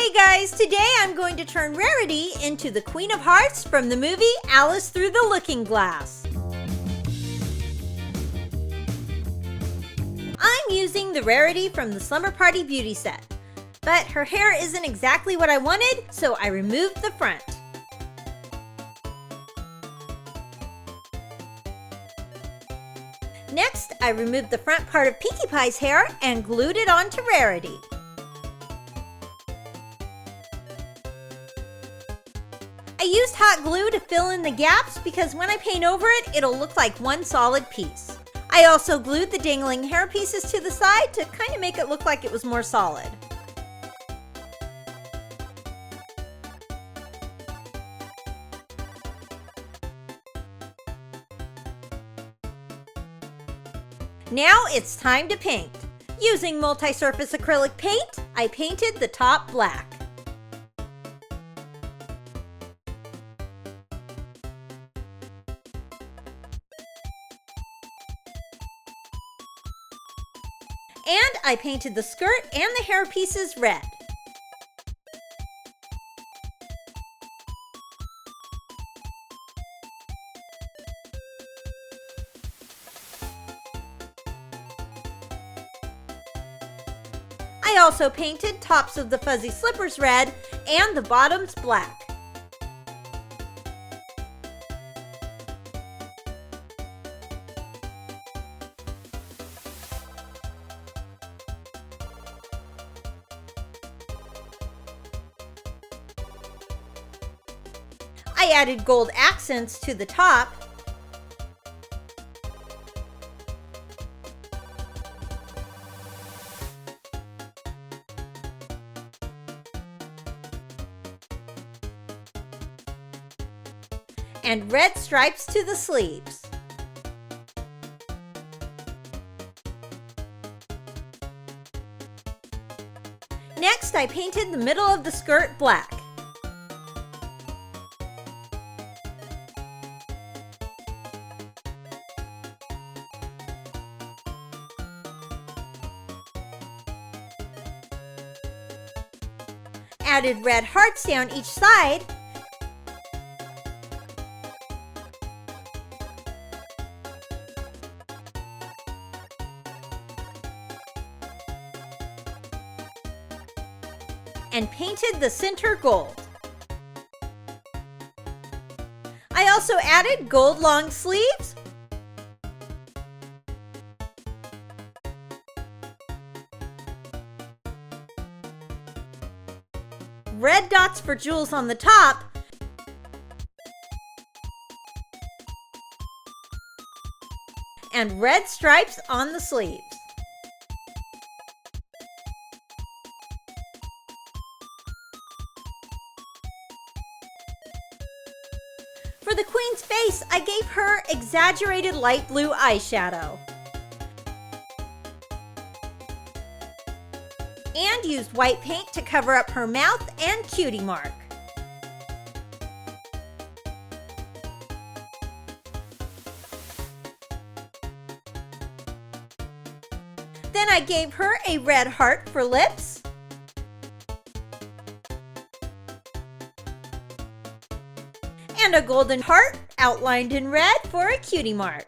Hey guys, today I'm going to turn Rarity into the Queen of Hearts from the movie Alice Through the Looking Glass. I'm using the Rarity from the Slumber Party Beauty set, but her hair isn't exactly what I wanted, so I removed the front. Next, I removed the front part of Pinkie Pie's hair and glued it onto Rarity. I used hot glue to fill in the gaps because when I paint over it, it'll look like one solid piece. I also glued the dangling hair pieces to the side to kind of make it look like it was more solid. Now it's time to paint. Using multi-surface acrylic paint, I painted the top black. And I painted the skirt and the hair pieces red. I also painted tops of the fuzzy slippers red and the bottoms black. I added gold accents to the top. And red stripes to the sleeves. Next, I painted the middle of the skirt black. Added red hearts down each side. And painted the center gold. I also added gold long sleeves, red dots for jewels on the top, and red stripes on the sleeves. For the queen's face, I gave her exaggerated light blue eyeshadow. And used white paint to cover up her mouth and cutie mark. Then I gave her a red heart for lips. And a golden heart outlined in red for a cutie mark.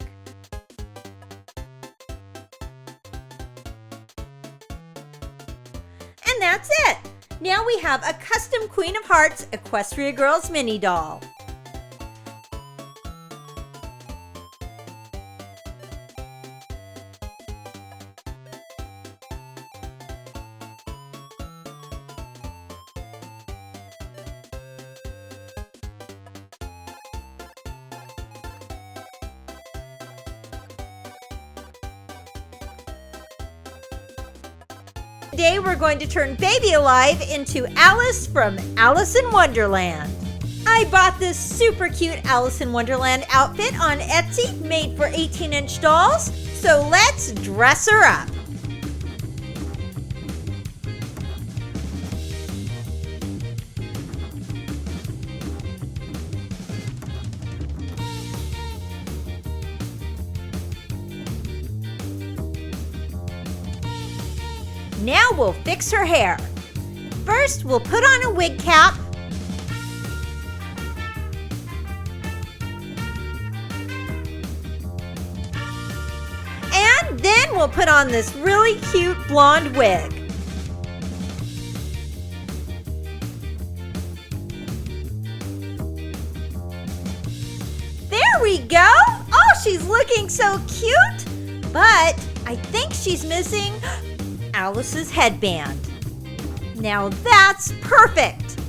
And that's it! Now we have a custom Queen of Hearts Equestria Girls mini doll. Today we're going to turn Baby Alive into Alice from Alice in Wonderland. I bought this super cute Alice in Wonderland outfit on Etsy made for 18-inch dolls, so let's dress her up. Now we'll fix her hair. First, we'll put on a wig cap. And then we'll put on this really cute blonde wig. There we go! Oh, she's looking so cute! But I think she's missing Alice's headband. Now that's perfect!